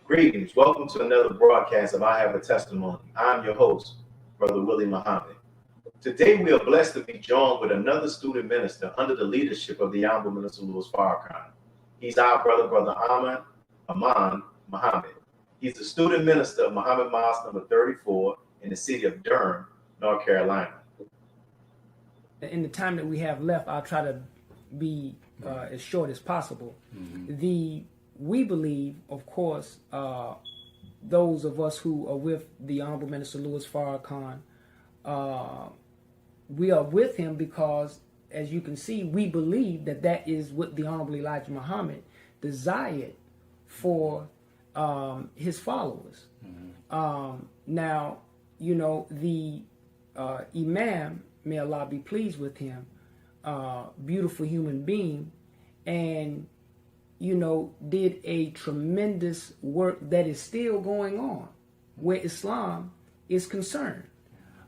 Greetings. Welcome to another broadcast of I Have a Testimony. I'm your host, Brother Willie Muhammad. Today we are blessed to be joined with another student minister under the leadership of the Honorable Minister Louis Farrakhan. He's our brother Amon Muhammad. He's the student minister of Muhammad Mosque number 34 in the city of Durham, North Carolina. In the time that we have left, I'll try to be as short as possible. We believe, of course, those of us who are with the Honorable Minister Louis Farrakhan, we are with him because, as you can see, we believe that that is what the Honorable Elijah Muhammad desired for his followers. Now, you know, the Imam, may Allah be pleased with him, beautiful human being, and you know, did a tremendous work that is still going on where Islam is concerned.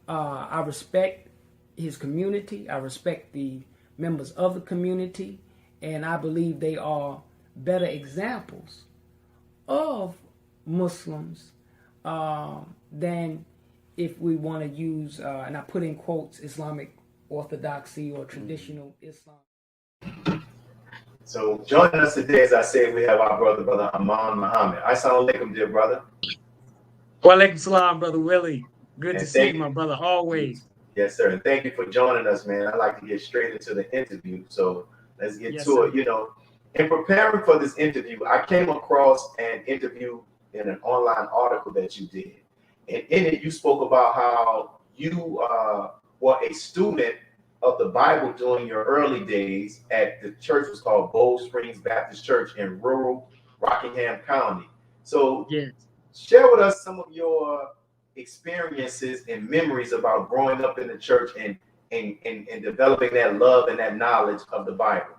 I respect his community. I respect the members of the community. And I believe they are better examples of Muslims than if we want to use, and I put in quotes, Islamic orthodoxy or traditional Islam. So joining us today, as I said, we have our brother Amon Muhammad. Assalamu alaikum, dear brother. Wa alaikum salam, Brother Willie. Good to see you, my brother, always. Yes, sir. And thank you for joining us, man. I'd like to get straight into the interview. So let's get to sir. it. You know, in preparing for this interview, I came across an interview in an online article that you did. And in it, you spoke about how you were a student of the Bible during your early days at the church was called Bold Springs Baptist Church in rural Rockingham County. So share with us some of your experiences and memories about growing up in the church and developing that love and that knowledge of the Bible.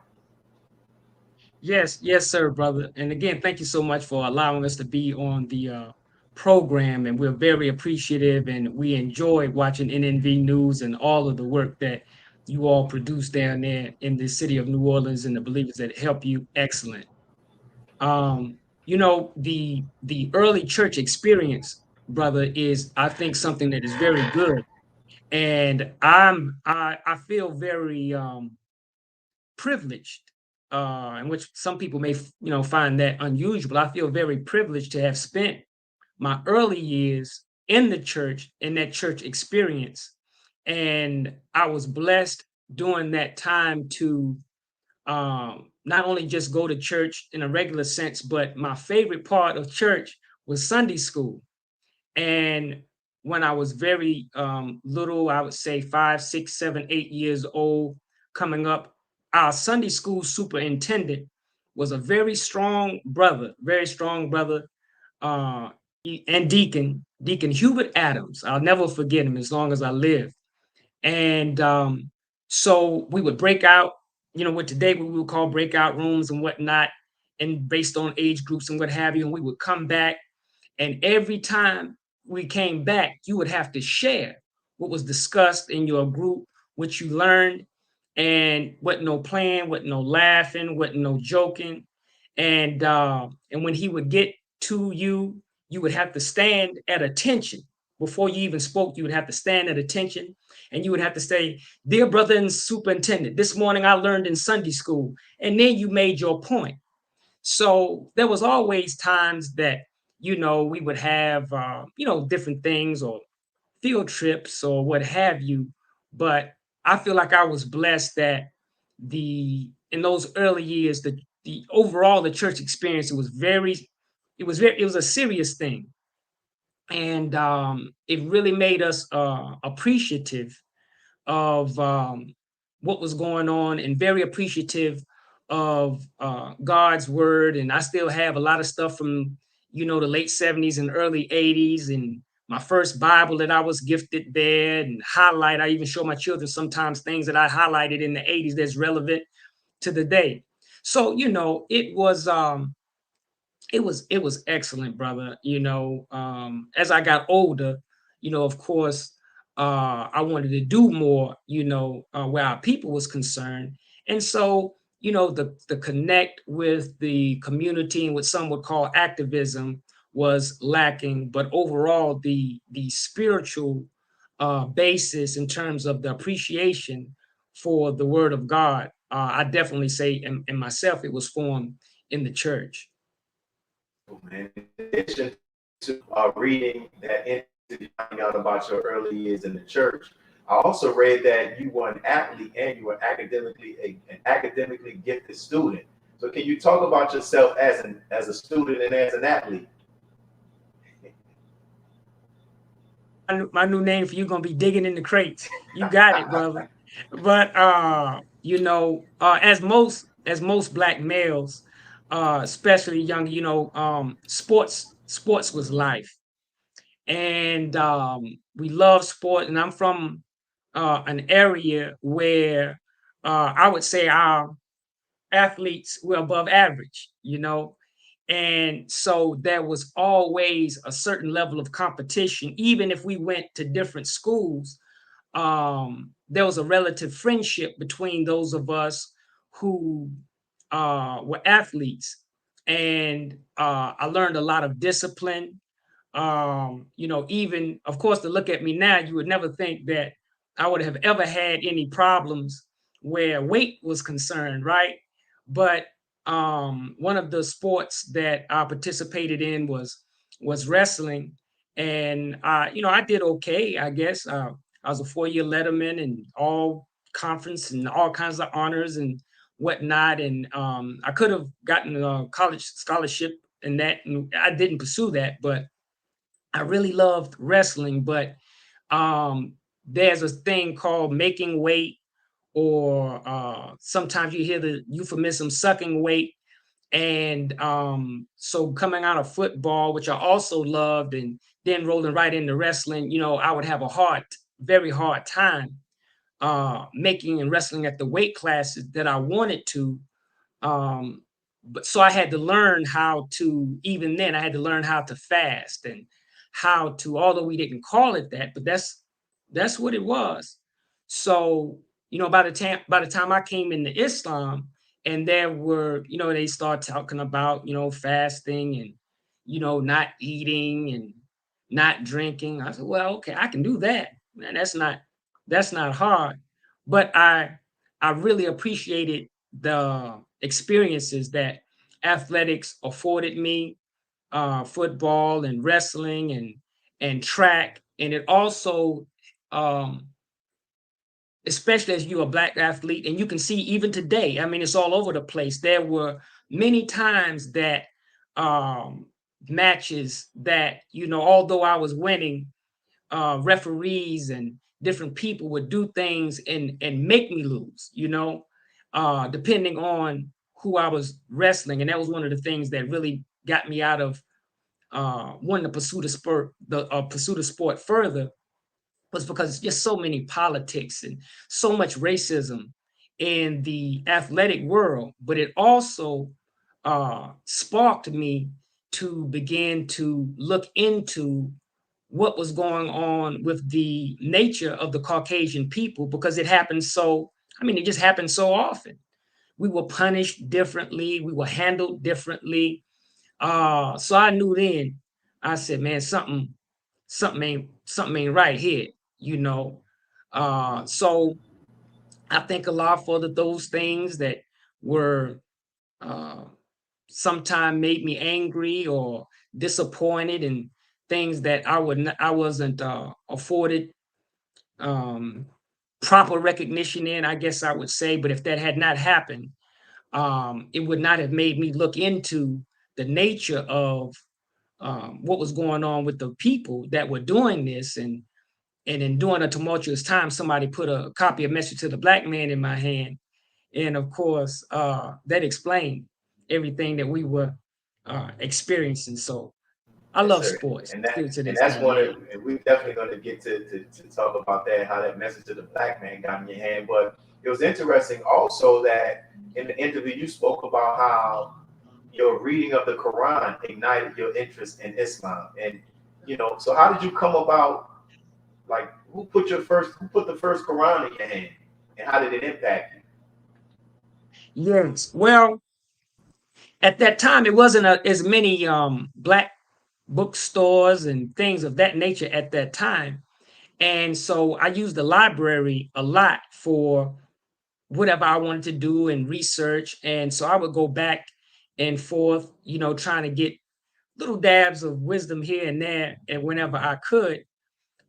Yes, sir, brother. And again, thank you so much for allowing us to be on the program. And we're very appreciative, and we enjoy watching NNV News and all of the work that you all produce down there in the city of New Orleans and the believers that help you. Excellent. You know, the early church experience, brother, is, I think, something that is very good. And I feel very privileged, in which some people may, find that unusual. I feel very privileged to have spent my early years in the church, in that church experience. And I was blessed during that time to not only just go to church in a regular sense, but my favorite part of church was Sunday school. And when I was very little, I would say 5, 6, 7, 8 years old, coming up, our Sunday school superintendent was a very strong brother, and Deacon Hubert Adams. I'll never forget him as long as I live. And so we would break out, what today we would call breakout rooms and whatnot, and based on age groups and what have you. And we would come back, and every time we came back, you would have to share what was discussed in your group, what you learned, and what no playing, what no laughing, what no joking. And when he would get to you, you would have to stand at attention. Before you even spoke, you would have to stand at attention, and you would have to say, "Dear brother and superintendent, this morning I learned in Sunday school," and then you made your point. So there was always times that, we would have, different things or field trips or what have you. But I feel like I was blessed that in those early years, the overall, the church experience, it was a serious thing. And it really made us appreciative of what was going on, and very appreciative of God's word. And I still have a lot of stuff from, the late 70s and early 80s, and my first Bible that I was gifted there, and I even show my children sometimes things that I highlighted in the 80s that's relevant to the day. So, it was excellent, brother. As I got older, of course, I wanted to do more, where our people was concerned. And so, the connect with the community and what some would call activism was lacking, but overall the spiritual basis in terms of the appreciation for the Word of God, I definitely say in myself it was formed in the church. Man. In addition to reading that interview, finding out about your early years in the church, I also read that you were an athlete and you were an academically gifted student. So can you talk about yourself as a student and as an athlete? My new name for you gonna be digging in the crates. You got it, brother. But as most black males, especially young, sports was life, and we love sport. And I'm from an area where I would say our athletes were above average. And so there was always a certain level of competition, even if we went to different schools. There was a relative friendship between those of us who were athletes, and I learned a lot of discipline. Even of course, to look at me now, you would never think that I would have ever had any problems where weight was concerned, right? But one of the sports that I participated in was wrestling, and I did okay, I guess. I was a 4-year letterman and all conference and all kinds of honors and whatnot, and I could have gotten a college scholarship in that, and I didn't pursue that, but I really loved wrestling. But there's a thing called making weight, or sometimes you hear the euphemism sucking weight. And so coming out of football, which I also loved, and then rolling right into wrestling, I would have a very hard time making and wrestling at the weight classes that I wanted to. Um, but so I had to learn how to, even then, I had to learn how to fast, and how to, although we didn't call it that, but that's what it was. So, by the time I came into Islam, and there were, they start talking about, fasting, and, not eating and not drinking. I said, well, okay, I can do that. Man, that's not hard. But I really appreciated the experiences that athletics afforded me, football and wrestling and track. And it also, um, especially as you're a black athlete, and you can see even today, I mean, it's all over the place. There were many times that um, matches that, although I was winning, referees and different people would do things and make me lose, depending on who I was wrestling. And that was one of the things that really got me out of wanting to pursue the sport further, was because it's just so many politics and so much racism in the athletic world. But it also sparked me to begin to look into what was going on with the nature of the Caucasian people, because it just happened so often. We were punished differently, we were handled differently. So I knew then, I said, man, something ain't right here, you know. So I think a lot for those things that were uh sometime made me angry or disappointed, and things that I wasn't afforded um proper recognition in, I guess I would say. But if that had not happened, it would not have made me look into the nature of what was going on with the people that were doing this. And in during a tumultuous time, somebody put a copy of Message to the Black Man in my hand, and of course, that explained everything that we were experiencing. So I Yes, love sir. sports And still that to and this that's day. one Yeah. of and we're definitely going to get to talk about that, how that message to the black man got in your hand. But it was interesting also that in the interview you spoke about how your reading of the Quran ignited your interest in Islam. And so how did you come about, like who put the first Quran in your hand, and how did it impact you? Yes. Well, at that time, it wasn't as many black bookstores and things of that nature at that time. And so I used the library a lot for whatever I wanted to do and research. And so I would go back and forth, trying to get little dabs of wisdom here and there and whenever I could.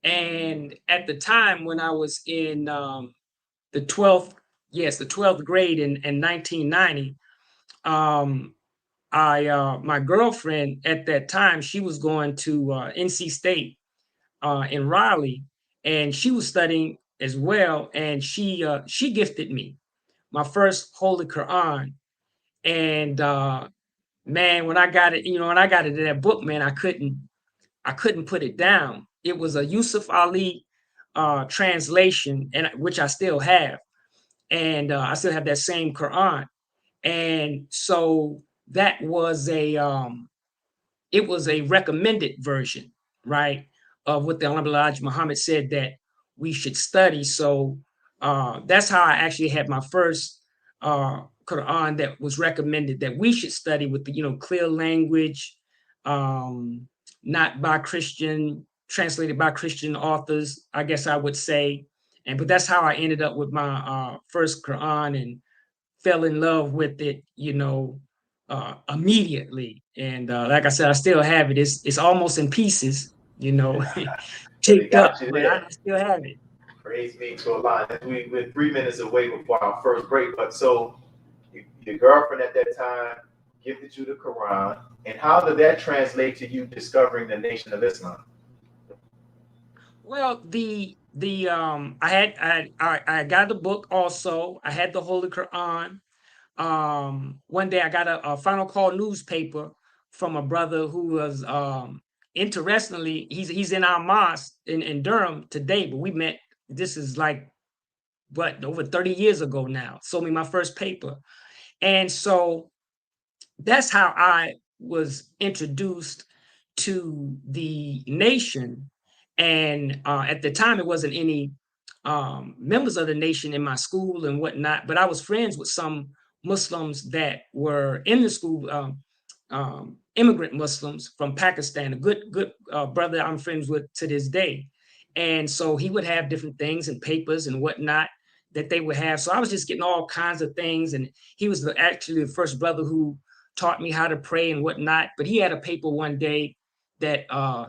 And at the time when I was in the 12th grade in 1990, my girlfriend at that time, she was going to NC State in Raleigh, and she was studying as well. And she gifted me my first Holy Quran. And man, when I got it, when I got into that book, man, I couldn't put it down. It was a Yusuf Ali translation, and which I still have, and I still have that same Quran. And so that was it was a recommended version, right, of what the Honorable Elijah Muhammad said that we should study. So that's how I actually had my first Quran that was recommended that we should study with the clear language, not by translated by Christian authors, I guess I would say. But that's how I ended up with my first Quran and fell in love with it, immediately. And like I said, I still have it. It's almost in pieces, taped up, but I still have it. Praise be to Allah. We're 3 minutes away before our first break. But so your girlfriend at that time gifted you the Quran, and how did that translate to you discovering the Nation of Islam? Well, I got the book also. I had the Holy Quran. One day I got a Final Call newspaper from a brother who was interestingly, he's in our mosque in Durham today, but we met, this is like over 30 years ago now. Sold me my first paper. And so that's how I was introduced to the Nation. And at the time, it wasn't any members of the Nation in my school and whatnot, but I was friends with some Muslims that were in the school, immigrant Muslims from Pakistan, a good brother I'm friends with to this day. And so he would have different things and papers and whatnot that they would have. So I was just getting all kinds of things. And he was actually the first brother who taught me how to pray and whatnot. But he had a paper one day that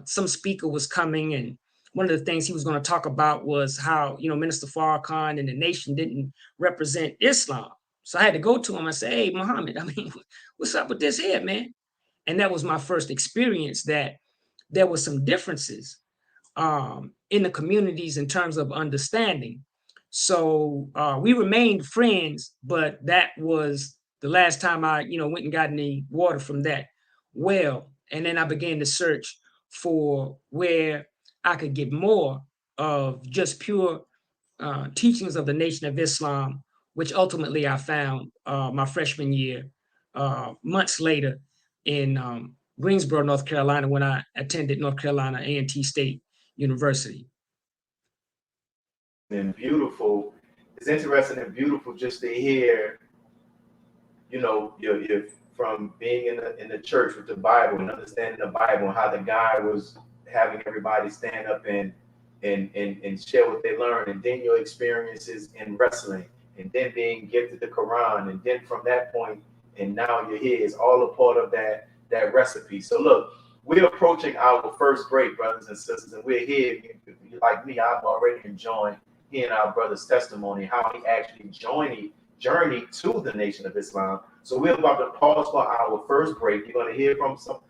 some speaker was coming, and one of the things he was going to talk about was how, Minister Farrakhan and the Nation didn't represent Islam. So I had to go to him and say, hey, Muhammad, what's up with this here, man? And that was my first experience that there were some differences in the communities in terms of understanding. So we remained friends, but that was the last time I, went and got any water from that well. And then I began to search for where I could get more of just pure teachings of the Nation of Islam, which ultimately I found my freshman year, months later in Greensboro, North Carolina, when I attended North Carolina A&T State University. And beautiful. It's interesting and beautiful just to hear, you're from being in the church with the Bible and understanding the Bible and how the guy was having everybody stand up and share what they learned, and then your experiences in wrestling, and then being gifted the Quran, and then from that point, and now you're here, is all a part of that recipe. So look, we're approaching our first break, brothers and sisters, and we're here. Like me, I've already enjoyed hearing our brother's testimony, how he actually journeyed to the Nation of Islam. So we're about to pause for our first break. You're going to hear from some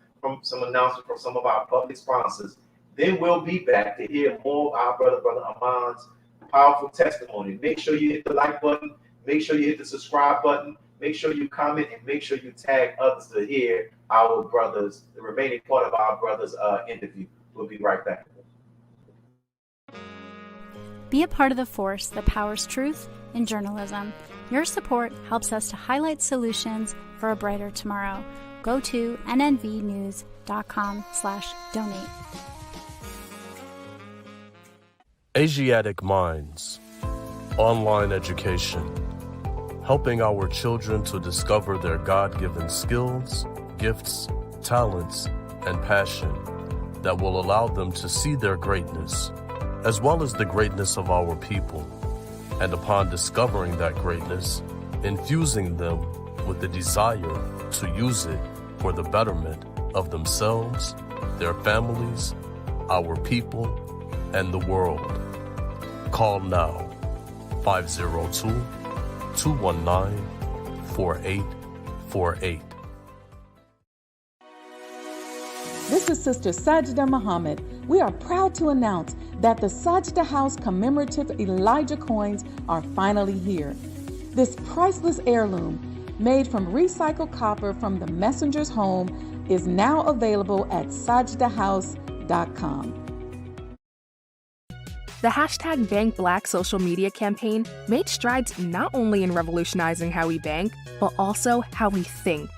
announcements from some of our public sponsors. Then we'll be back to hear more of our brother Amon's powerful testimony. Make sure you hit the like button. Make sure you hit the subscribe button. Make sure you comment, and make sure you tag others to hear our brothers, the remaining part of our brothers' interview. We'll be right back. Be a part of the force that powers truth in journalism. Your support helps us to highlight solutions for a brighter tomorrow. Go to nnvnews.com/donate. Asiatic Minds. Online education. Helping our children to discover their God-given skills, gifts, talents, and passion that will allow them to see their greatness, as well as the greatness of our people, and upon discovering that greatness, infusing them with the desire to use it for the betterment of themselves, their families, our people, and the world. Call now, 502-219-4848. This is Sister Sajda Muhammad. We are proud to announce that the Sajda House commemorative Elijah coins are finally here. This priceless heirloom, made from recycled copper from the messenger's home, is now available at sajdahouse.com. The hashtag Bank Black social media campaign made strides not only in revolutionizing how we bank, but also how we think.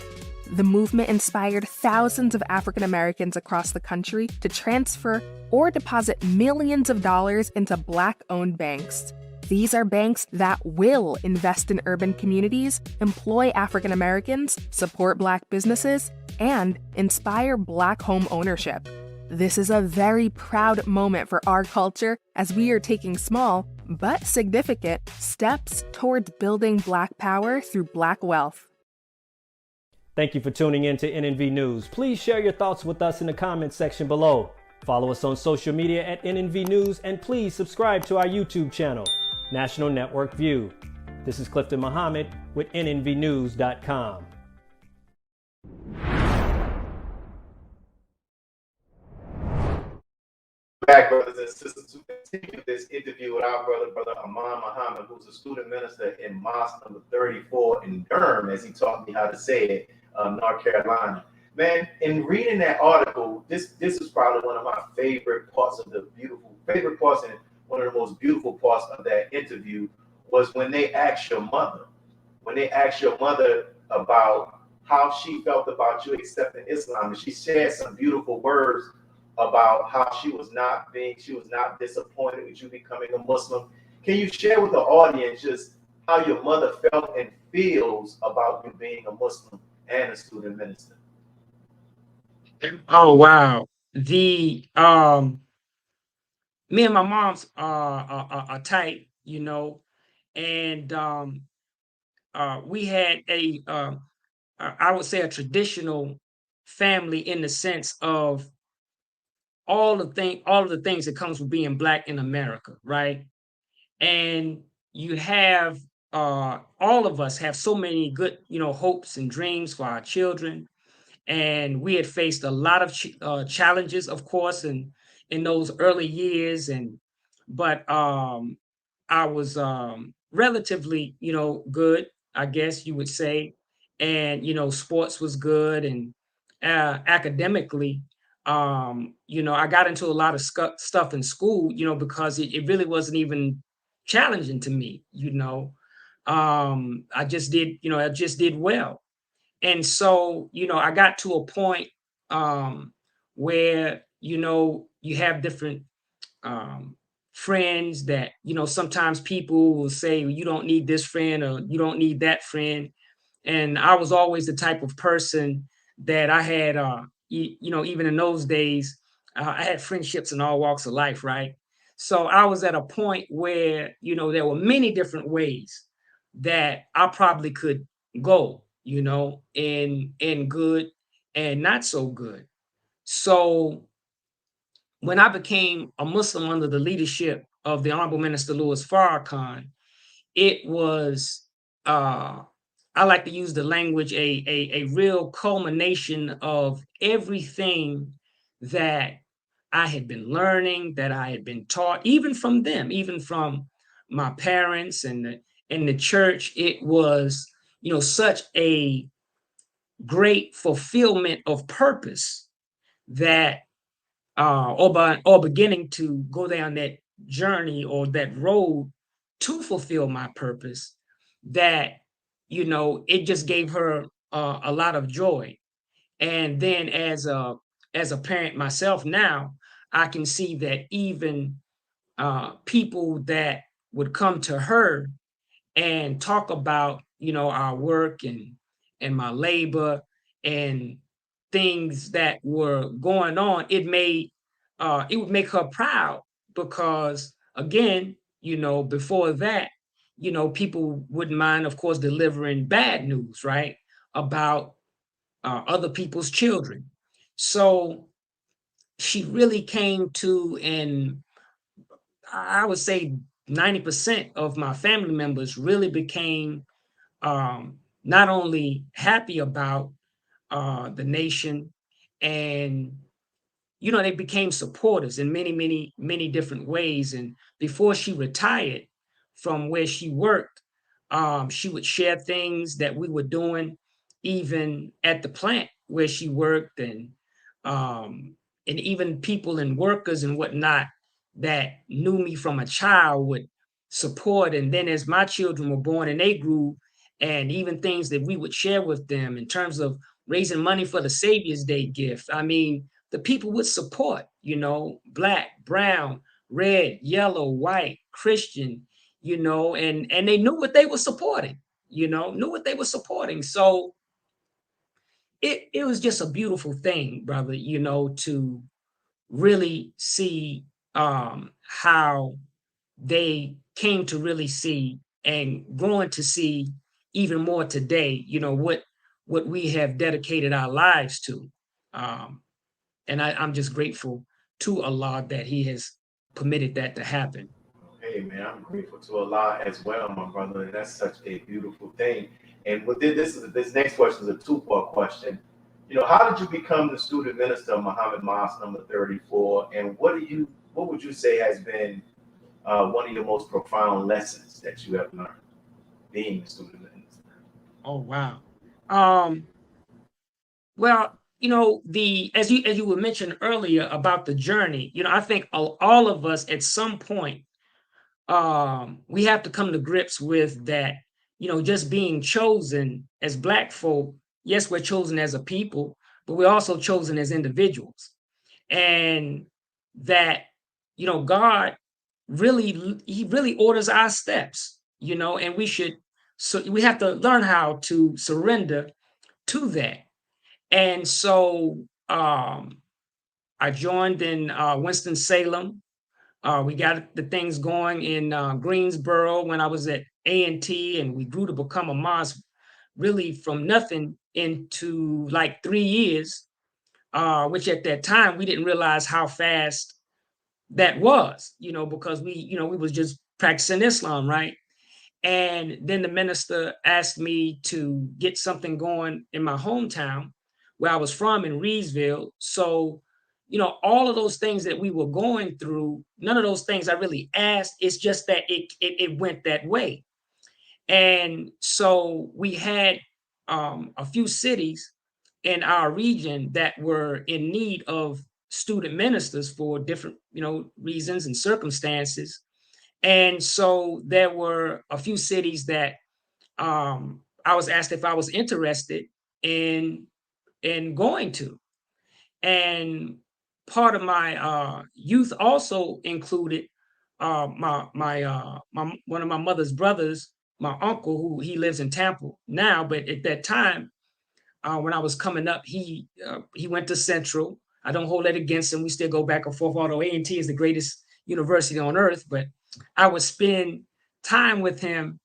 The movement inspired thousands of African Americans across the country to transfer or deposit millions of dollars into Black-owned banks. These are banks that will invest in urban communities, employ African Americans, support Black businesses, and inspire Black home ownership. This is a very proud moment for our culture as we are taking small but significant steps towards building Black power through Black wealth. Thank you for tuning in to NNV News. Please share your thoughts with us in the comments section below. Follow us on social media at NNV News, and please subscribe to our YouTube channel, National Network View. This is Clifton Muhammad with NNVnews.com. Back, brothers and sisters, to continue this interview with our brother Amon Muhammad, who's a student minister in Mosque number 34 in Durham, as he taught me how to say it, North Carolina. Man, in reading that article, this is probably one of my favorite parts and one of the most beautiful parts of that interview was when they asked your mother, about how she felt about you accepting Islam, and she shared some beautiful words about how she was not disappointed with you becoming a Muslim. Can you share with the audience just how your mother felt and feels about you being a Muslim and a student minister? Oh wow. The me and my mom's are tight, you know, and we had I would say a traditional family in the sense of all of the things that comes with being Black in America, right? And you have all of us have so many good, hopes and dreams for our children. And we had faced a lot of challenges, of course, in those early years. But I was relatively, good, I guess you would say. And sports was good, and academically, I got into a lot of stuff in school, because it really wasn't even challenging to me. I just did well. And so, I got to a point where, you have different friends that, sometimes people will say, well, you don't need this friend or you don't need that friend. And I was always the type of person that I had, even in those days, I had friendships in all walks of life, right? So I was at a point where, there were many different ways that I probably could go, in good and not so good. So when I became a Muslim under the leadership of the Honorable Minister Louis Farrakhan, it was, I like to use the language, a real culmination of everything that I had been learning, that I had been taught, even from them, even from my parents and the church. It was, such a great fulfillment of purpose that, or beginning to go down that journey or that road to fulfill my purpose, that, it just gave her a lot of joy. And then as a parent myself now, I can see that even people that would come to her and talk about, our work and my labor and things that were going on, it made it would make her proud because, again, before that, people wouldn't mind, of course, delivering bad news, right, about other people's children. So she really came to, and I would say 90% of my family members really became not only happy about the nation, and they became supporters in many, many, many different ways. And before she retired from where she worked, she would share things that we were doing, even at the plant where she worked, and even people and workers and whatnot that knew me from a child would support. And then as my children were born and they grew, and even things that we would share with them in terms of raising money for the Savior's Day gift. I mean, the people would support, black, brown, red, yellow, white, Christian, and they knew what they were supporting, knew what they were supporting. So it was just a beautiful thing, brother, to really see how they came to really see and growing to see even more today, what we have dedicated our lives to. And I'm just grateful to Allah that He has permitted that to happen. Hey man, I'm grateful to Allah as well, my brother, and that's such a beautiful thing. And within this next question is a two-part question. How did you become the student minister of Muhammad Mosque number 34? And what would you say has been one of your most profound lessons that you have learned being the student minister? Oh wow. Well, as you were mentioned earlier about the journey, I think all of us at some point, we have to come to grips with that, just being chosen as Black folk. Yes, we're chosen as a people, but we're also chosen as individuals. And that, God He really orders our steps, and we have to learn how to surrender to that. And so I joined in Winston-Salem. We got the things going in Greensboro when I was at A&T, and we grew to become a mosque really from nothing into like 3 years, which at that time we didn't realize how fast that was, because we was just practicing Islam, right? And then the minister asked me to get something going in my hometown where I was from in Reedsville. So, all of those things that we were going through, none of those things I really asked. It's just that it went that way. And so we had a few cities in our region that were in need of student ministers for different, reasons and circumstances. And so there were a few cities that I was asked if I was interested in going to. And part of my youth also included my one of my mother's brothers, my uncle, who he lives in Tampa now, but at that time, when I was coming up, he went to Central. I don't hold that against him. We still go back and forth, although A&T is the greatest university on earth. But I would spend time with him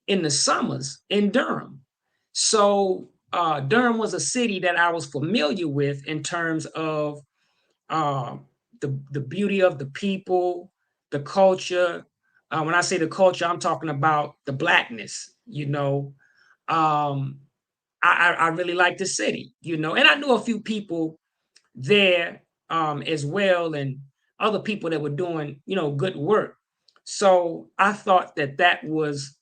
in the summers in Durham. So Durham was a city that I was familiar with in terms of the beauty of the people, the culture. When I say the culture, I'm talking about the Blackness, I really liked the city, and I knew a few people there as well, and other people that were doing, good work. So I thought that was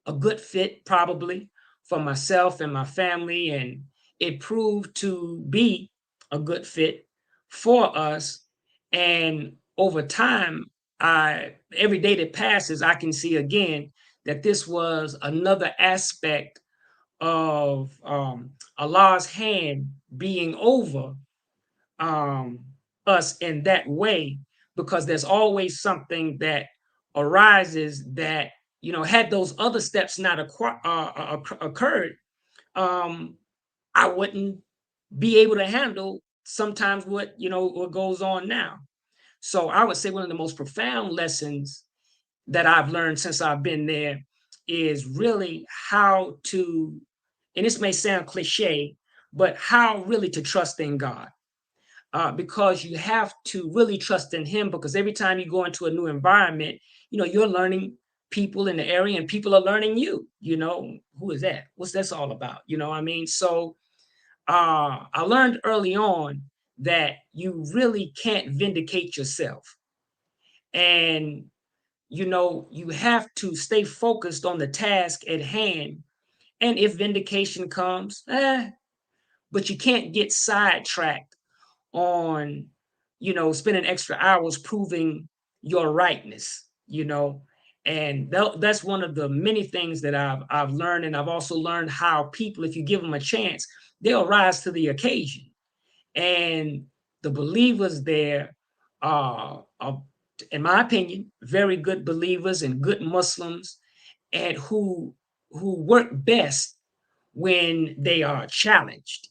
a good fit probably for myself and my family, and it proved to be a good fit for us. And over time, every day that passes, I can see again that this was another aspect of Allah's hand being over us in that way, because there's always something that arises that, had those other steps not occurred, I wouldn't be able to handle sometimes what goes on now. So I would say one of the most profound lessons that I've learned since I've been there is really how to, and this may sound cliche, but how really to trust in God. Because you have to really trust in him, because every time you go into a new environment, you're learning people in the area and people are learning you, who is that? What's this all about? You know what I mean? So I learned early on that you really can't vindicate yourself. And, you have to stay focused on the task at hand. And if vindication comes, but you can't get sidetracked on, spending extra hours proving your rightness, and that's one of the many things that I've learned. And I've also learned how people, if you give them a chance, they'll rise to the occasion. And the believers there are, in my opinion, very good believers and good Muslims, and who work best when they are challenged,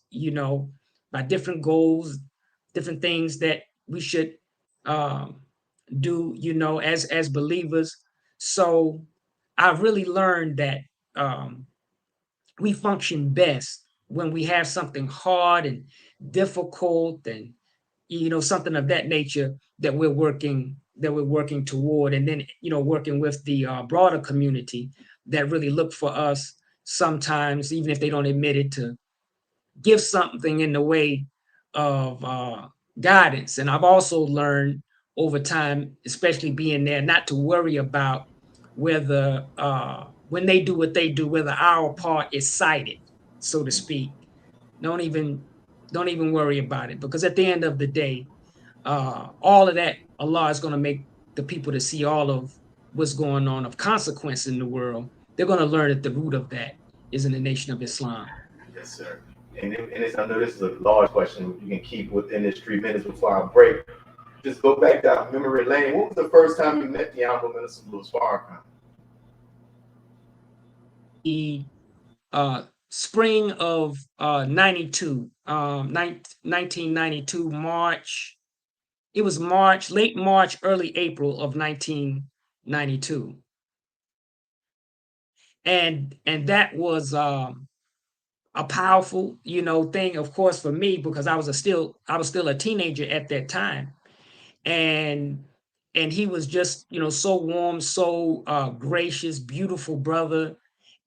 by different goals, different things that we should do, as believers. So I've really learned that we function best when we have something hard and difficult, and something of that nature that we're working toward, and then working with the broader community that really look for us sometimes, even if they don't admit it, to give something in the way of guidance. And I've also learned over time, especially being there, not to worry about whether when they do what they do, whether our part is cited, so to speak. Don't even worry about it, because at the end of the day, all of that, Allah is going to make the people to see all of what's going on of consequence in the world. They're going to learn that the root of that is in the Nation of Islam. Yes, sir. And I know this is a large question. You can keep within this 3 minutes before I break. Just go back down memory lane. What was the first time you met the Honorable Minister Louis Farrakhan? The spring of 1992, March. It was late March, early April of 1992. And that was a powerful, thing, of course, for me, because I was still a teenager at that time. And he was just, so warm, so gracious, beautiful brother.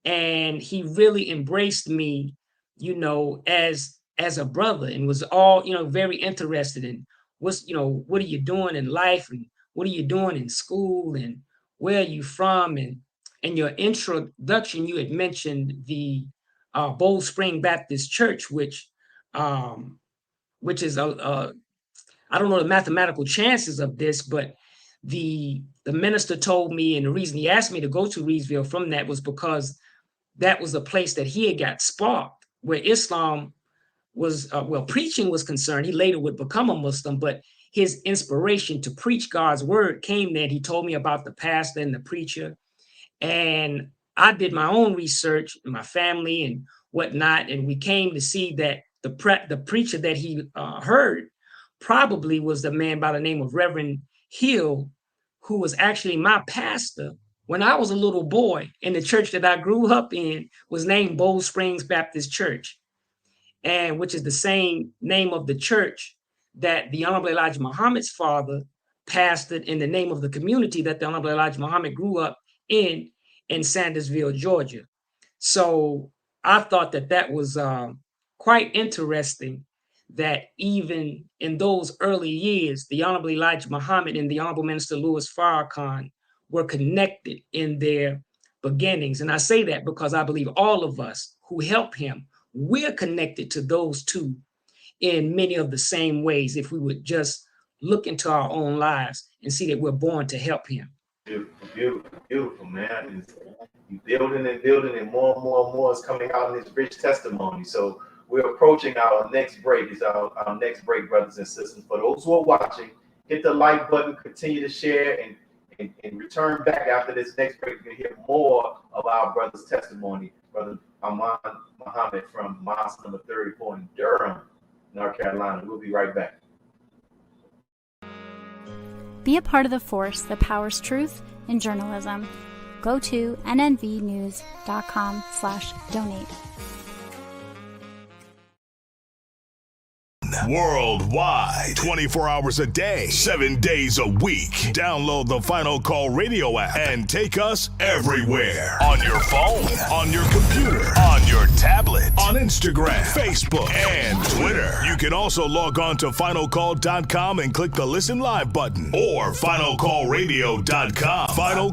And he really embraced me, as a brother, and was all, very interested in what are you doing in life, and what are you doing in school, and where are you from? And in your introduction, you had mentioned the Bold Spring Baptist Church, which is I don't know the mathematical chances of this, but the minister told me, and the reason he asked me to go to Reedsville from that was because that was a place that he had got sparked, where Islam was, preaching was concerned. He later would become a Muslim, but his inspiration to preach God's word came there. He told me about the pastor and the preacher. And I did my own research in my family and whatnot. And we came to see that the preacher that he heard probably was the man by the name of Reverend Hill, who was actually my pastor when I was a little boy. In the church that I grew up in was named Bold Springs Baptist Church, and which is the same name of the church that the Honorable Elijah Muhammad's father pastored in the name of the community that the Honorable Elijah Muhammad grew up in Sandersville, Georgia. So I thought that was quite interesting, that even in those early years, the Honorable Elijah Muhammad and the Honorable Minister Louis Farrakhan were connected in their beginnings. And I say that because I believe all of us who help him, we're connected to those two in many of the same ways, if we would just look into our own lives and see that we're born to help him. Beautiful, man. You building and more is coming out in this rich testimony. So we're approaching our next break. It's our next break, brothers and sisters. For those who are watching, hit the like button, continue to share, and return back after this next break. You can hear more of our brother's testimony. Brother Amon Muhammad from Mosque number 34 in Durham, North Carolina. We'll be right back. Be a part of the force that powers truth in journalism. Go to nnvnews.com/donate. Worldwide, 24 hours a day, 7 days a week. Download the Final Call radio app and take us everywhere. On your phone, on your computer, on your tablet, on Instagram, Facebook, and Twitter. You can also log on to finalcall.com and click the Listen Live button or finalcallradio.com. Final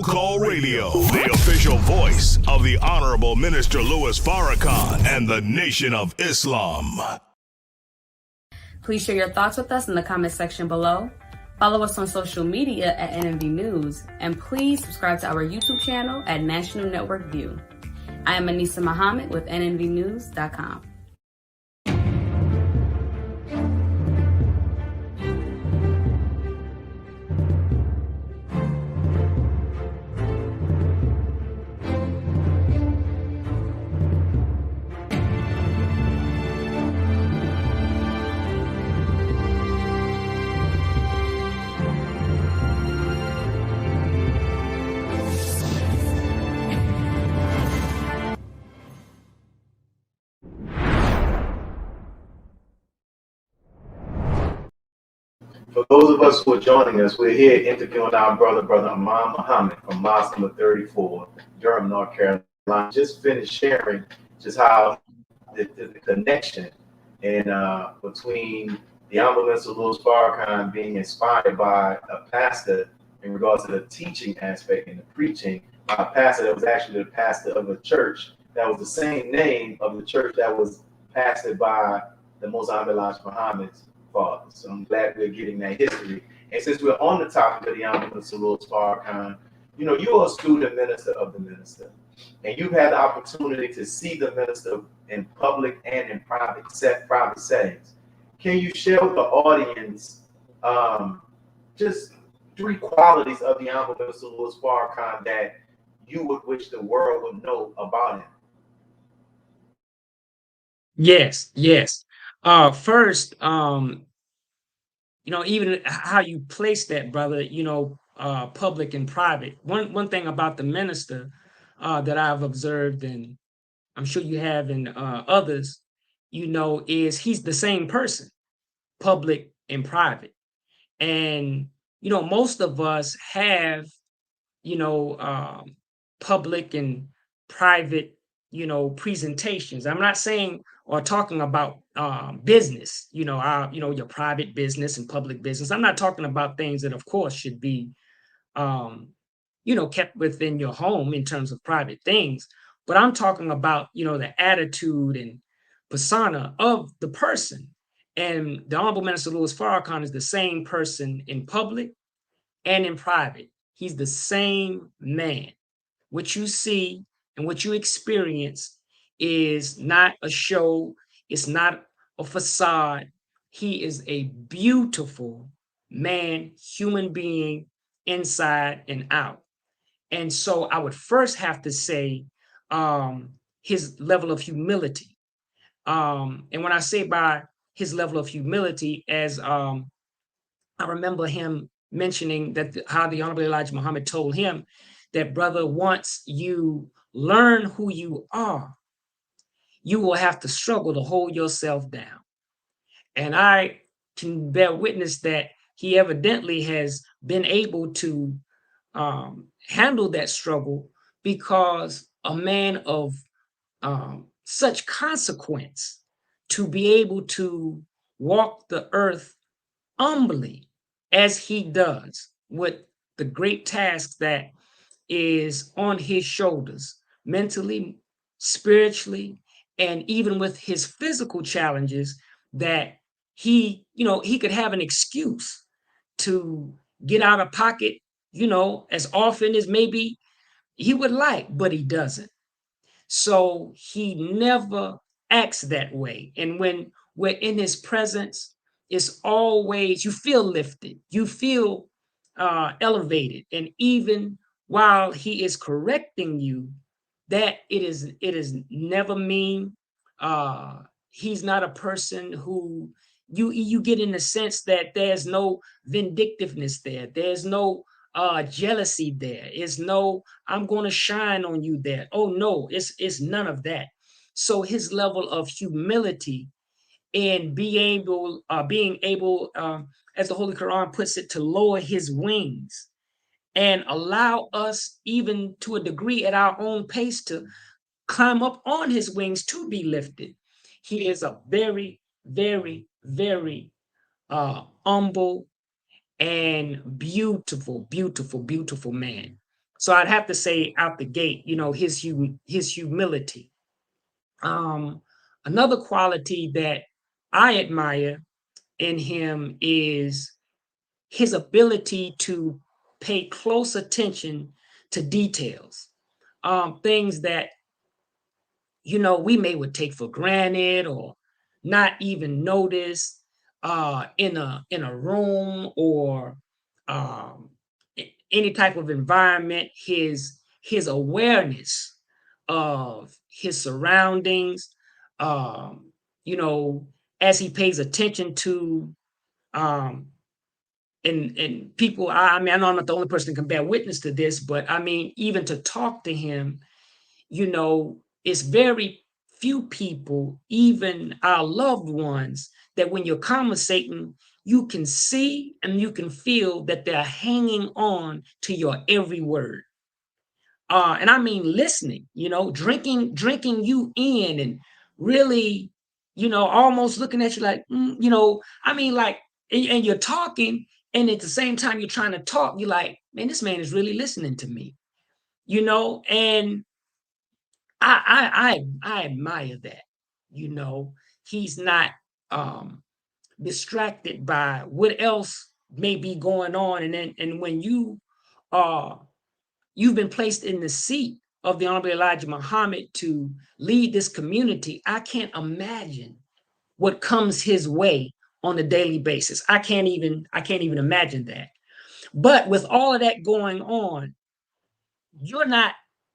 Call Radio, the official voice of the Honorable Minister Louis Farrakhan and the Nation of Islam. Please share your thoughts with us in the comment section below. Follow us on social media at NNV News, and please subscribe to our YouTube channel at National Network View. I am Willie Muhammad with nnvnews.com. For those of us who are joining us, we're here interviewing our brother Amon Muhammad from Mosque number 34, Durham, North Carolina. Just finished sharing just how the connection and between the Honorable Minister Louis Farrakhan being inspired by a pastor in regards to the teaching aspect and the preaching by a pastor that was actually the pastor of a church that was the same name of the church that was pastored by the Most Honorable Elijah Muhammad's father. So I'm glad we're getting that history. And since we're on the topic of the Honorable Minister Louis Farrakhan, you know, you're a student minister of the minister, and you've had the opportunity to see the minister in public and in private settings. Can you share with the audience just 3 qualities of the Honorable Minister Louis Farrakhan that you would wish the world would know about him? Yes. First, you know, even how you place that, brother, you know, public and private. One thing about the minister that I've observed, and I'm sure you have in others, you know, is he's the same person, public and private. And, you know, most of us have, you know, public and private, you know, presentations. I'm not saying or talking about business, you know, your private business and public business. I'm not talking about things that, of course, should be, you know, kept within your home in terms of private things. But I'm talking about, you know, the attitude and persona of the person. And the Honorable Minister Louis Farrakhan is the same person in public and in private. He's the same man. What you see and what you experience is not a show. It's not a facade. He is a beautiful man, human being, inside and out. And so I would first have to say his level of humility. And when I say by his level of humility, as I remember him mentioning that how the Honorable Elijah Muhammad told him that, brother, once you learn who you are, you will have to struggle to hold yourself down. And I can bear witness that he evidently has been able to handle that struggle, because a man of such consequence, to be able to walk the earth humbly as he does, with the great task that is on his shoulders, mentally, spiritually, and even with his physical challenges, that he, you know, he could have an excuse to get out of pocket, you know, as often as maybe he would like, but he doesn't. So he never acts that way. And when we're in his presence, it's always, you feel lifted, you feel elevated. And even while he is correcting you, that it is never mean. he's not a person who you get in the sense that there's no vindictiveness there. There's no jealousy there. It's no, I'm going to shine on you there. Oh no, it's none of that. So his level of humility and being able, as the Holy Quran puts it, to lower his wings and allow us, even to a degree, at our own pace, to climb up on his wings to be lifted. He is a very, very, very humble and beautiful, beautiful, beautiful man. So I'd have to say out the gate, his humility. Another quality that I admire in him is his ability to pay close attention to details, things that we would take for granted or not even notice in a room or any type of environment. His awareness of his surroundings, as he pays attention to and people. I mean, I know I'm not the only person that can bear witness to this, but I mean, even to talk to him, it's very few people, even our loved ones, that when you're conversating, you can see and you can feel that they're hanging on to your every word. And I mean listening, drinking you in and really, almost looking at you like, I mean, like, and you're talking, and at the same time you're trying to talk, you're like, man, this man is really listening to me, and I admire that. He's not distracted by what else may be going on, and when you've been placed in the seat of the Honorable Elijah Muhammad to lead this community, I can't imagine what comes his way on a daily basis. I can't even imagine that. But with all of that going on, you're not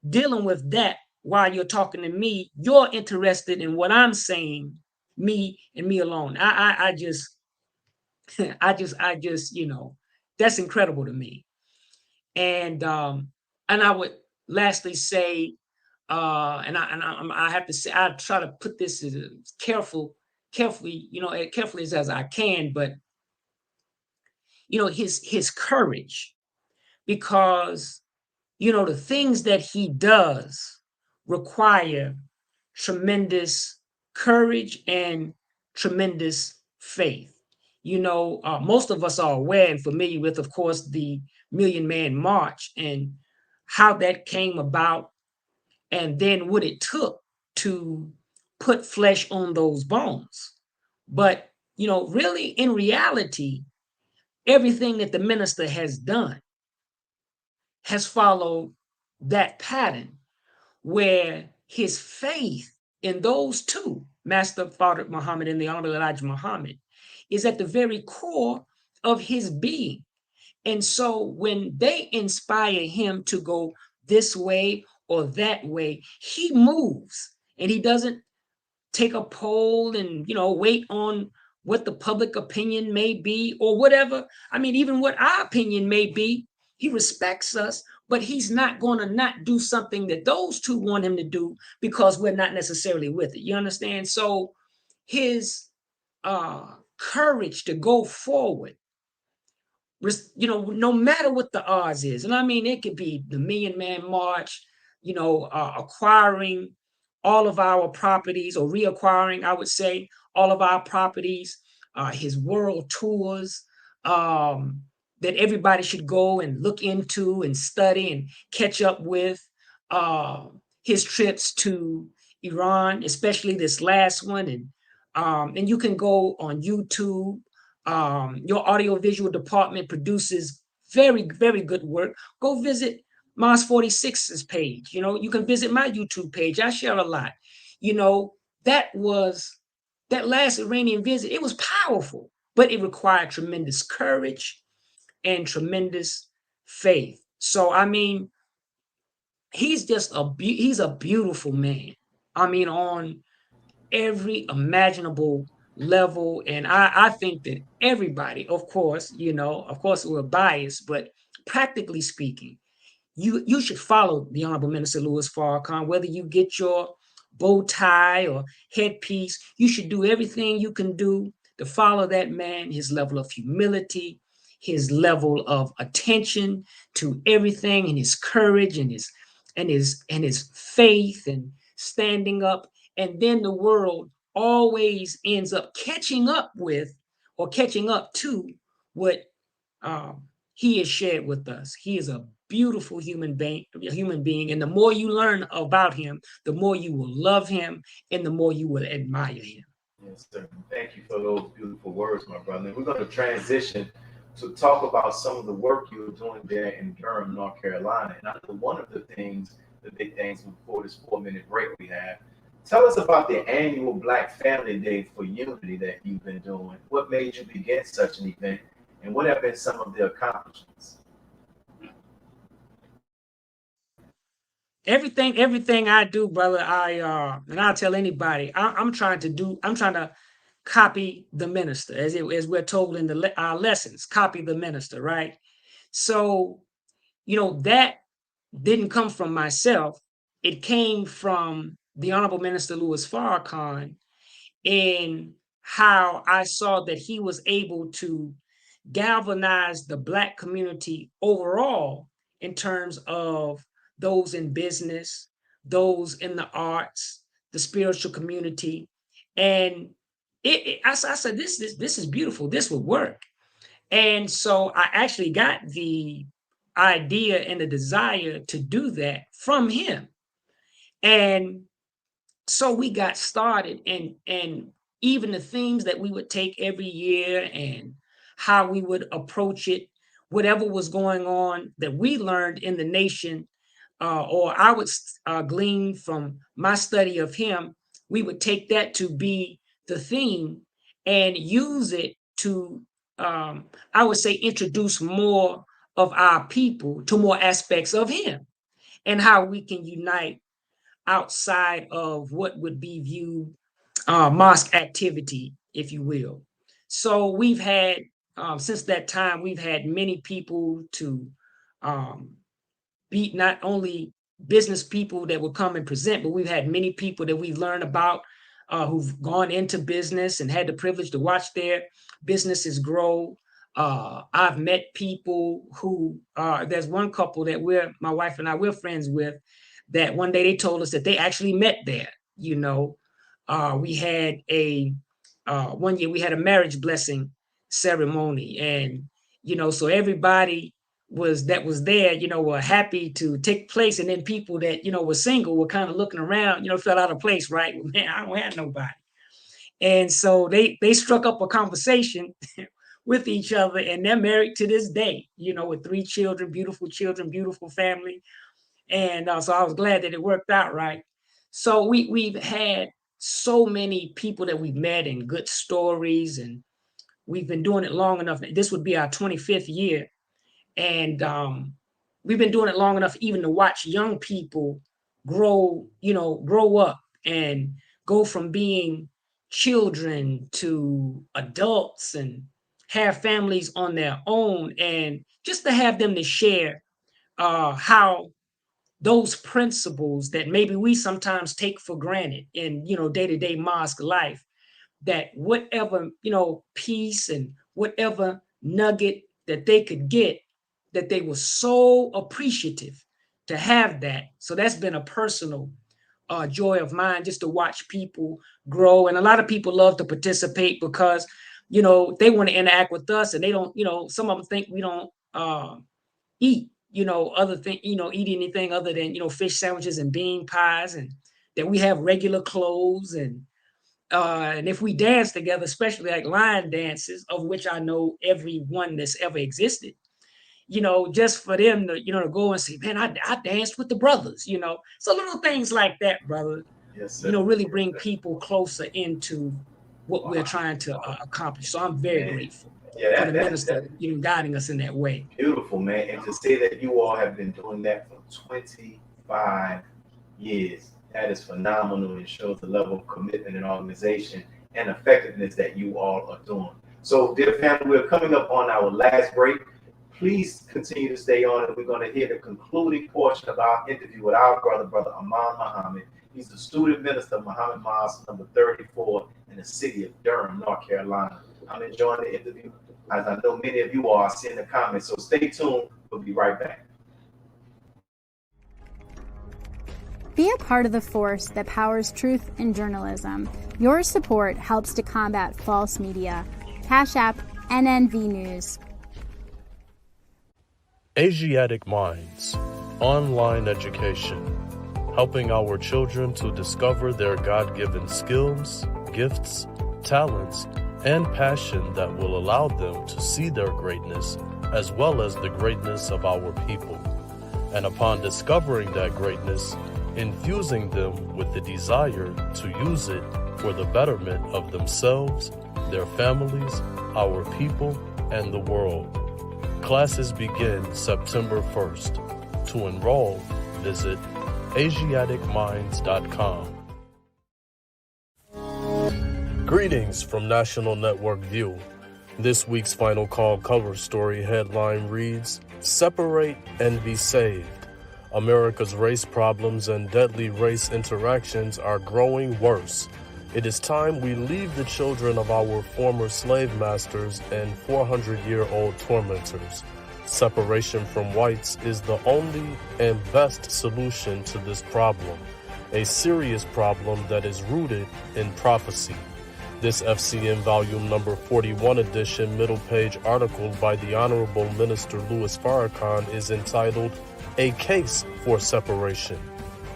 dealing with that while you're talking to me. You're interested in what I'm saying, me and me alone. I just, that's incredible to me. And I would lastly say, I have to say, I try to put this as carefully, carefully as I can, but his courage, because the things that he does require tremendous courage and tremendous faith. Most of us are aware and familiar with, of course, the Million Man March and how that came about, and then what it took to put flesh on those bones. But, really, in reality, everything that the minister has done has followed that pattern, where his faith in those two, Master Father Muhammad and the Honorable Elijah Muhammad, is at the very core of his being. And so when they inspire him to go this way or that way, he moves, and he doesn't take a poll and, wait on what the public opinion may be or whatever. I mean, even what our opinion may be, he respects us, but he's not going to not do something that those two want him to do because we're not necessarily with it. You understand? So his courage to go forward, no matter what the odds is. And I mean, it could be the Million Man March, acquiring all of our properties, or reacquiring, I would say, all of our properties, his world tours, that everybody should go and look into and study and catch up with, his trips to Iran, especially this last one. And you can go on YouTube. Your audiovisual department produces very, very good work. Go visit Mars 46's page. You can visit my YouTube page. I share a lot. That last Iranian visit, it was powerful, but it required tremendous courage and tremendous faith. So, I mean, he's just he's a beautiful man. I mean, on every imaginable level. And I think that everybody, of course, we're biased, but practically speaking, you should follow the Honorable Minister Louis Farrakhan, whether you get your bow tie or headpiece. You should do everything you can do to follow that man, his level of humility, his level of attention to everything, and his courage and his faith and standing up. And then the world always ends up catching up with or catching up to what he has shared with us. He is a beautiful human being, and the more you learn about him, the more you will love him and the more you will admire him. Yes, sir. Thank you for those beautiful words, my brother. And we're going to transition to talk about some of the work you're doing there in Durham, North Carolina. And I know one of the big things before this 4-minute break we have, tell us about the annual Black Family Day for Unity that you've been doing. What made you begin such an event, and what have been some of the accomplishments? Everything I do, brother, and I'll tell anybody, I'm trying to copy the minister, as we're told in our lessons, copy the minister, right? So, that didn't come from myself. It came from the Honorable Minister Louis Farrakhan, in how I saw that he was able to galvanize the Black community overall in terms of those in business, those in the arts, the spiritual community. And I said, this is beautiful. This would work. And so I actually got the idea and the desire to do that from him. And so we got started, and even the themes that we would take every year and how we would approach it, whatever was going on that we learned in the nation, or I would glean from my study of him, we would take that to be the theme and use it to, I would say, introduce more of our people to more aspects of him and how we can unite outside of what would be viewed mosque activity, if you will. So we've had, since that time, we've had many people to be not only business people that will come and present, but we've had many people that we've learned about who've gone into business and had the privilege to watch their businesses grow. I've met people who, there's one couple that my wife and I, we're friends with, that one day they told us that they actually met there. We had one year we had a marriage blessing ceremony, and so everybody that was there, were happy to take place, and then people that were single were kind of looking around, felt out of place, right? Man, I don't have nobody, and so they struck up a conversation with each other, and they're married to this day, with 3 children, beautiful family. And so I was glad that it worked out right. So we've had so many people that we've met and good stories, and we've been doing it long enough. This would be our 25th year. And we've been doing it long enough even to watch young people grow up and go from being children to adults and have families on their own, and just to have them to share how those principles that maybe we sometimes take for granted in, day-to-day mosque life, that whatever, piece and whatever nugget that they could get, that they were so appreciative to have that. So that's been a personal joy of mine, just to watch people grow. And a lot of people love to participate because, they want to interact with us, and they don't, some of them think we don't eat, other thing, eat anything other than, fish sandwiches and bean pies, and that we have regular clothes. And if we dance together, especially like line dances, of which I know every one that's ever existed, just for them to, to go and say, man, I danced with the brothers, So little things like that, brother, yes, sir. Really bring people closer into what we're trying to accomplish. So I'm very grateful for the minister, guiding us in that way. Beautiful, man. And to say that you all have been doing that for 25 years, That is phenomenal and shows the level of commitment and organization and effectiveness that you all are doing. So, dear family, we're coming up on our last break. Please continue to stay on, and we're going to hear the concluding portion of our interview with our brother Amon Muhammad. He's the student minister of Muhammad Mosque number 34 in the city of Durham, North Carolina. I'm enjoying the interview, as I know many of you are seeing the comments. So stay tuned. We'll be right back. Be a part of the force that powers truth in journalism. Your support helps to combat false media. Cash App NNV News. Asiatic Minds, online education, helping our children to discover their God-given skills, gifts, talents, and passion that will allow them to see their greatness as well as the greatness of our people. And upon discovering that greatness, infusing them with the desire to use it for the betterment of themselves, their families, our people, and the world. Classes begin September 1st. To enroll, visit AsiaticMinds.com. Greetings from National Network View. This week's Final Call cover story headline reads, "Separate and Be Saved. America's race problems and deadly race interactions are growing worse. It is time we leave the children of our former slave masters and 400-year-old tormentors. Separation from whites is the only and best solution to this problem, a serious problem that is rooted in prophecy." This FCN volume number 41 edition middle page article by the Honorable Minister Louis Farrakhan is entitled "A Case for Separation."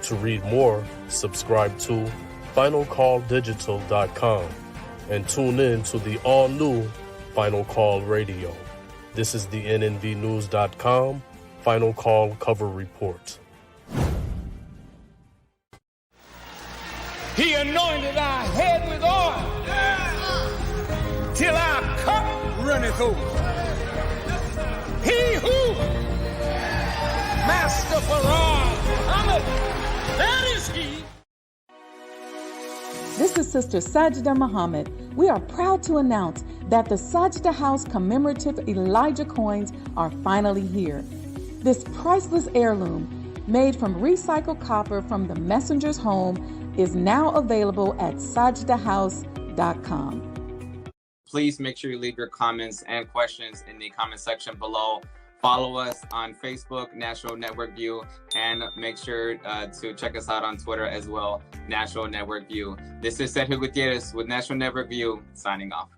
To read more, subscribe to finalcalldigital.com and tune in to the all-new Final Call Radio. This is the NNVnews.com Final Call cover report. He anointed our head with oil till our cup runneth over. He who, Master Farrakhan, Muhammad, that is he. This is Sister Sajda Muhammad. We are proud to announce that the Sajda House commemorative Elijah coins are finally here. This priceless heirloom, made from recycled copper from the messenger's home, is now available at sajdahouse.com. Please make sure you leave your comments and questions in the comment section below. Follow us on Facebook, National Network View, and make sure to check us out on Twitter as well, National Network View. This is Sergio Gutierrez with National Network View, signing off.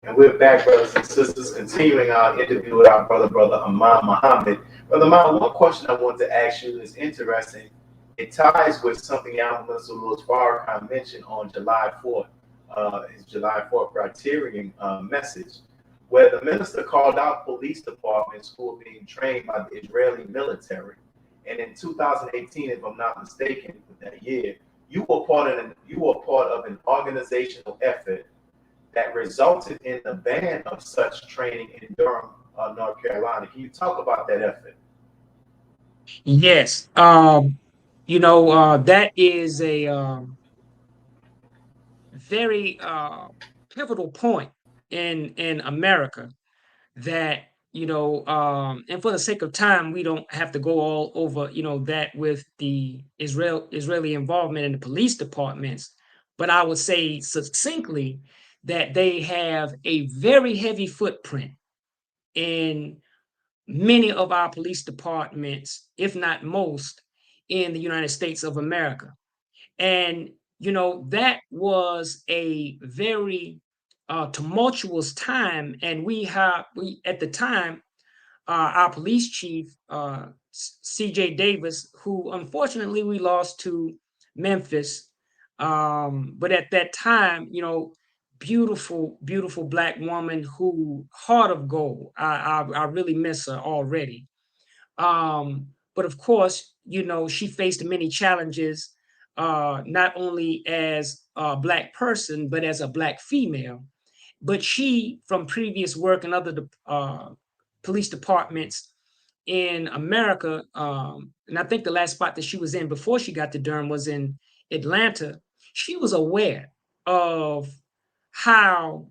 And we're back, brothers and sisters, continuing our interview with our brother Amon Muhammad. Brother Amon, one question I wanted to ask you is interesting. It ties with something Honorable Minister Louis Farrakhan mentioned on July 4th, his July 4th Criterion message, where the minister called out police departments who were being trained by the Israeli military. And in 2018, if I'm not mistaken, that year, you were part of an organizational effort that resulted in the ban of such training in Durham, North Carolina. Can you talk about that effort? Yes. That is a very pivotal point in America that, and for the sake of time, we don't have to go all over, that with the Israeli involvement in the police departments. But I would say succinctly that they have a very heavy footprint in many of our police departments, if not most, in the United States of America. And, that was a very tumultuous time. And we at the time, our police chief, C.J. Davis, who unfortunately we lost to Memphis. But at that time, beautiful, beautiful Black woman who, heart of gold. I really miss her already. But of course, she faced many challenges, not only as a Black person, but as a Black female. But she, from previous work in other police departments, in America, and I think the last spot that she was in before she got to Durham was in Atlanta, she was aware of how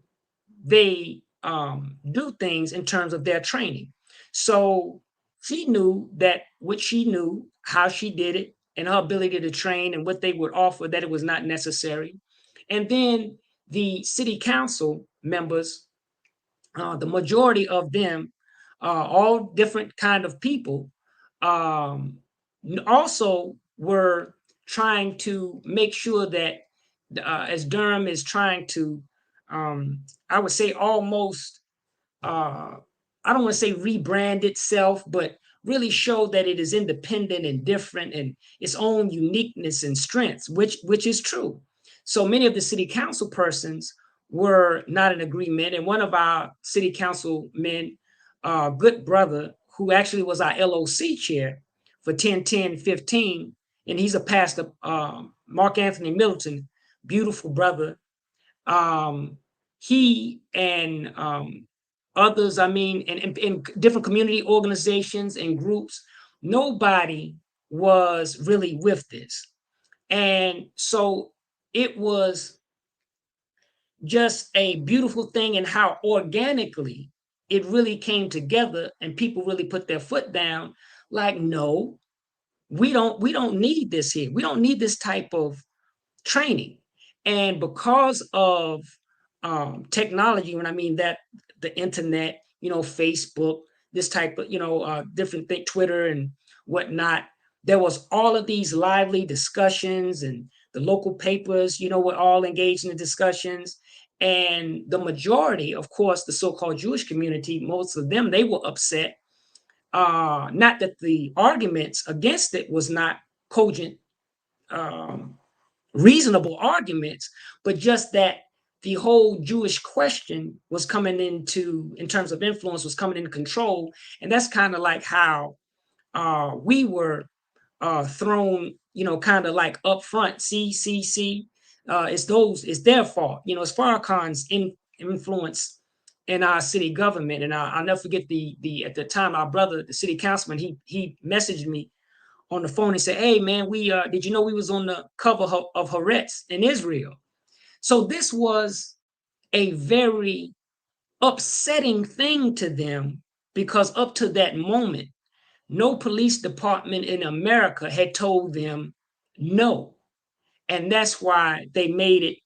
they do things in terms of their training. So she knew that what she knew, how she did it, and her ability to train and what they would offer, that it was not necessary. And then the city council members, the majority of them, all different kind of people, also were trying to make sure that as Durham is trying to, I would say almost, I don't want to say rebrand itself, but really show that it is independent and different and its own uniqueness and strengths, which is true. So many of the city council persons were not in agreement. And one of our city council men, good brother, who actually was our LOC chair for 10-10-15, and he's a pastor, Mark Anthony Middleton, beautiful brother. He and others, I mean, in different community organizations and groups, nobody was really with this. And so it was just a beautiful thing in how organically it really came together and people really put their foot down like, no, we don't need this here. We don't need this type of training. And because of technology, when I mean that, the internet, Facebook, this type of, different thing, Twitter and whatnot, there was all of these lively discussions, and the local papers, were all engaged in the discussions. And the majority, of course, the so-called Jewish community, most of them, they were upset. Not that the arguments against it was not cogent, reasonable arguments, but just that the whole Jewish question was coming into, in terms of influence, was coming into control. And that's kind of like how we were thrown, kind of like up front, see, it's their fault. It's Farrakhan's influence in our city government. And I'll never forget at the time, our brother, the city councilman, he messaged me on the phone and said, "Hey man, we did you know we was on the cover of Haaretz in Israel?" So this was a very upsetting thing to them, because up to that moment, no police department in America had told them no. And that's why they made it,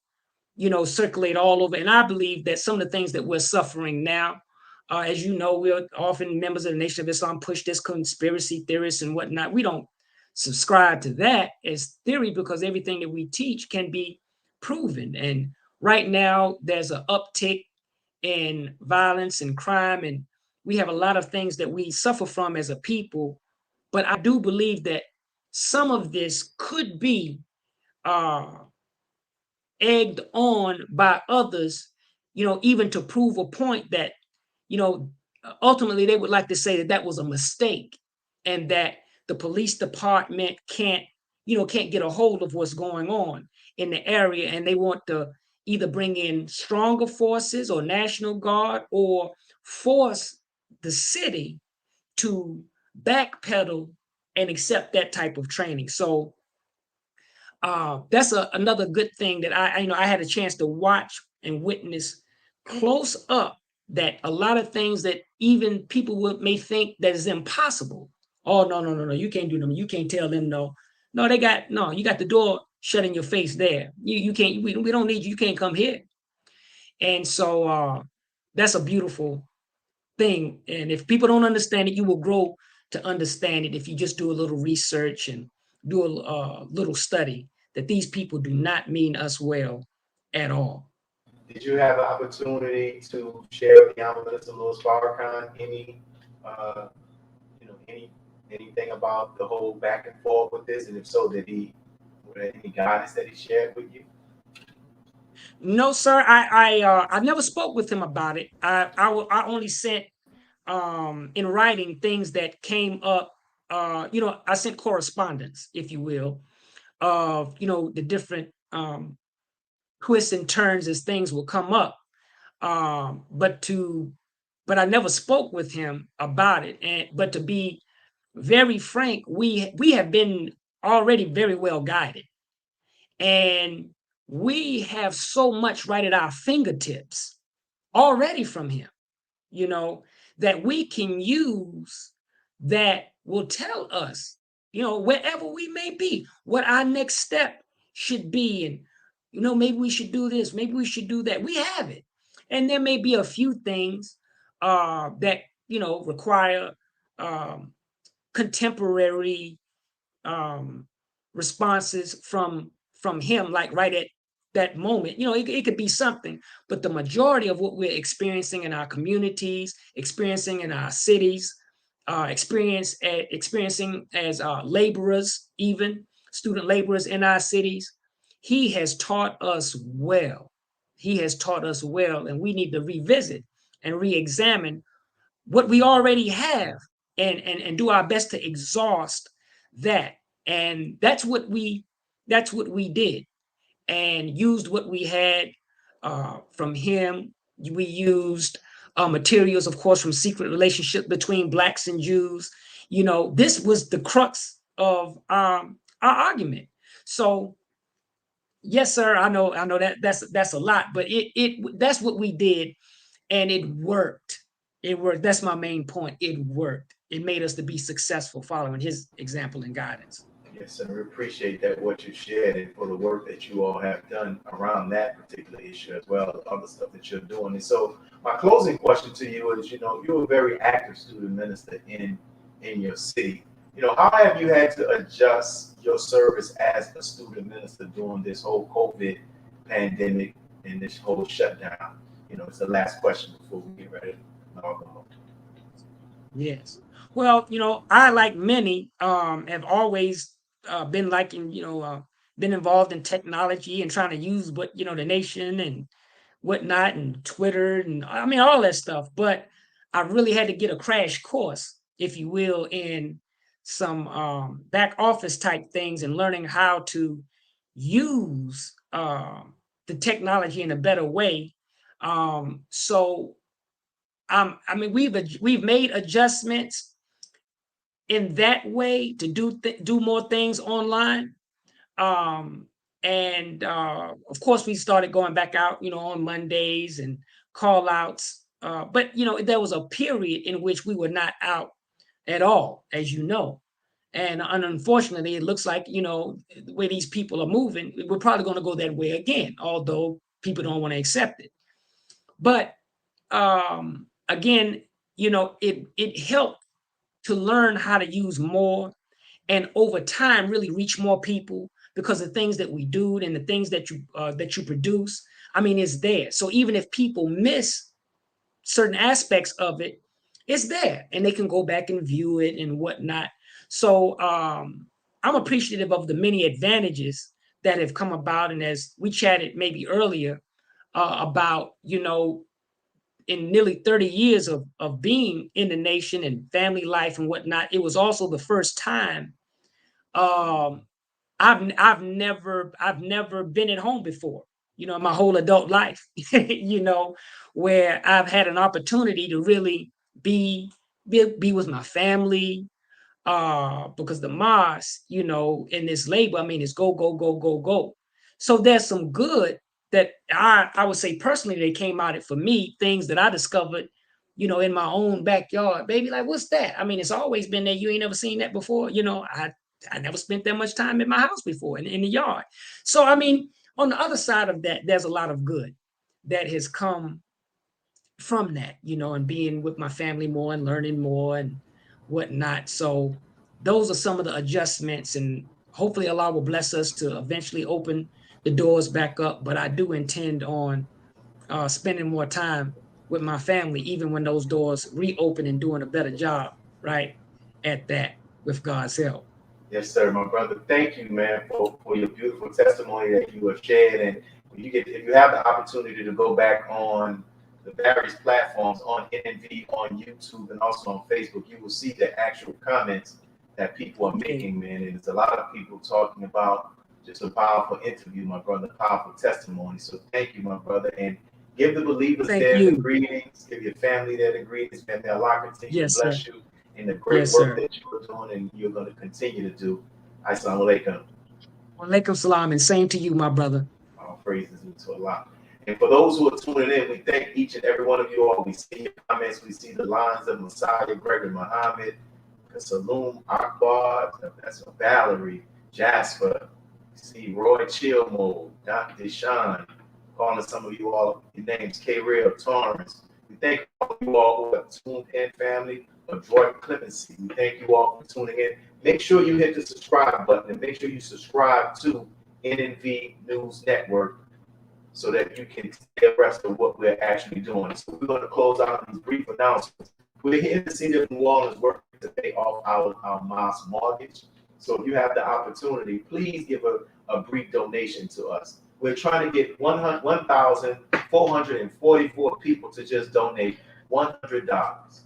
circulate all over. And I believe that some of the things that we're suffering now, as you know, we're often members of the Nation of Islam push this conspiracy theorists and whatnot. We don't subscribe to that as theory, because everything that we teach can be proven. And right now, there's an uptick in violence and crime, and we have a lot of things that we suffer from as a people. But I do believe that some of this could be egged on by others, even to prove a point that, ultimately they would like to say that that was a mistake, and that the police department can't get a hold of what's going on in the area, and they want to either bring in stronger forces or National Guard, or force the city to backpedal and accept that type of training. So that's another good thing that I had a chance to watch and witness close up, that a lot of things that even people may think that is impossible. Oh, no, you can't do them. You can't tell them no. No, you got the door shut in your face there. You can't, we don't need you. You can't come here. And so that's a beautiful thing. And if people don't understand it, you will grow to understand it if you just do a little research and do a little study, that these people do not mean us well at all. Did you have an opportunity to share with the Honorable Minister Louis Farrakhan anything about the whole back and forth with this? And if so, were there any guidance that he shared with you? No, sir. I never spoke with him about it. I only sent in writing things that came up. I sent correspondence, if you will, of the different twists and turns as things will come up. But to but I never spoke with him about it. But to be very frank, we have been already very well guided, and we have so much right at our fingertips already from him, that we can use, that will tell us, wherever we may be, what our next step should be. And, maybe we should do this, maybe we should do that. We have it. And there may be a few things that, require contemporary responses from him, like right at that moment. It could be something, but the majority of what we're experiencing in our communities, experiencing in our cities, experiencing as laborers, even student laborers in our cities, he has taught us well. He has taught us well, and we need to revisit and re-examine what we already have, and do our best to exhaust that. And that's what we did, and used what we had from him. We used materials, of course, from Secret Relationship Between Blacks and Jews. This was the crux of our argument. So yes, sir, I know that's a lot, but that's what we did, and it worked. It worked. That's my main point. It worked. It made us to be successful following his example and guidance. Yes, sir. We appreciate that, what you shared, and for the work that you all have done around that particular issue, as well as other stuff that you're doing. And so my closing question to you is, you're a very active student minister in your city. How have you had to adjust your service as a student minister during this whole COVID pandemic and this whole shutdown? It's the last question before we get ready to log on. Yes. Well, I, like many, have always been been involved in technology and trying to use the nation and whatnot, and Twitter, and all that stuff. But I really had to get a crash course, if you will, in some back office type things, and learning how to use the technology in a better way. So we've made adjustments in that way to do more things online. And of course, we started going back out, on Mondays and call outs. But there was a period in which we were not out at all, as you know. And unfortunately, it looks like, the way these people are moving, we're probably going to go that way again, although people don't want to accept it. But again, it helped to learn how to use more, and over time really reach more people, because the things that we do and the things that you produce, it's there. So even if people miss certain aspects of it, it's there, and they can go back and view it and whatnot. So I'm appreciative of the many advantages that have come about. And as we chatted maybe earlier about, in nearly 30 years of being in the nation and family life and whatnot, it was also the first time I've never been at home before, my whole adult life, where I've had an opportunity to really be with my family, because the mosque, in this labor, it's go, go, go, go, go. So there's some good that I would say personally they came out it for me, things that I discovered, in my own backyard. Baby, like, what's that? It's always been there. You ain't never seen that before. I never spent that much time in my house before in the yard. So, on the other side of that, there's a lot of good that has come from that, and being with my family more and learning more and whatnot. So those are some of the adjustments, and hopefully Allah will bless us to eventually open the doors back up. But I do intend on spending more time with my family, even when those doors reopen, and doing a better job, right, at that, with God's help. Yes, sir, my brother. Thank you, man, for your beautiful testimony that you have shared. And if you have the opportunity to go back on the various platforms, on NNV, on YouTube, and also on Facebook, you will see the actual comments that people are making, man. And there's a lot of people talking about just a powerful interview, my brother, powerful testimony. So thank you, my brother. And Give the believers Thank there you. the greetings. Give your family there the greetings. May Allah continue Yes, to bless sir. you in the great Yes, work sir. that you are doing and you're going to continue to do. Assalamu alaikum. Walaikum salam, and same to you, my brother. All praises to Allah. And for those who are tuning in, we thank each and every one of you all. We see your comments. We see the lines of Messiah, Gregory Muhammad, Saloom Akbar, that's Valerie, Jasper. We see Roy Chilmo, Dr. Deshaun, calling some of you all your names, K-Real, Torrance. We thank all you all who have tuned in, family, of Jordan Clemency. We thank you all for tuning in. Make sure you hit the subscribe button and make sure you subscribe to NNV News Network so that you can stay abreast of what we're actually doing. So we're going to close out these brief announcements. We're here in the city of New Orleans working to pay off our mosque mortgage. So if you have the opportunity, please give a brief donation to us. We're trying to get 1,444 people to just donate $100.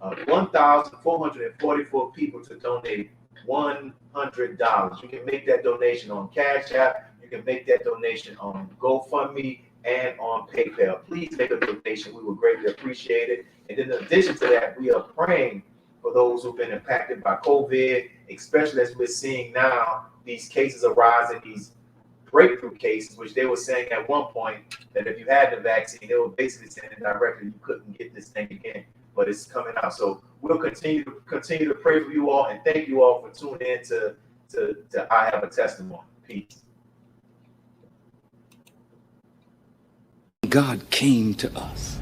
1,444 people to donate $100. You can make that donation on Cash App. You can make that donation on GoFundMe and on PayPal. Please make a donation. We would greatly appreciate it. And in addition to that, we are praying for those who've been impacted by COVID, especially as we're seeing now these cases arising, these breakthrough cases, which they were saying at one point that if you had the vaccine, they were basically saying directly you couldn't get this thing again, but it's coming out. So we'll continue to pray for you all and thank you all for tuning in to I Have a Testimony. Peace. God came to us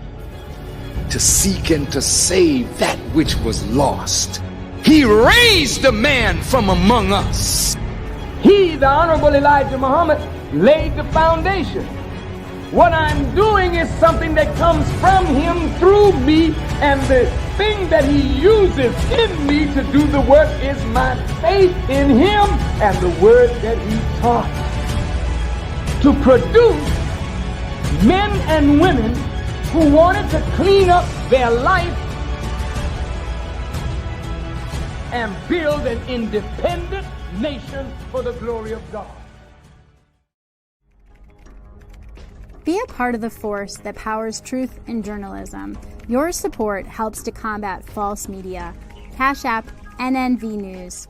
to seek and to save that which was lost. He raised a man from among us. He, the Honorable Elijah Muhammad, laid the foundation. What I'm doing is something that comes from him through me, and the thing that he uses in me to do the work is my faith in him and the word that he taught. To produce men and women who wanted to clean up their life and build an independent nation for the glory of God. Be a part of the force that powers truth in journalism. Your support helps to combat false media. Cash App NNV News.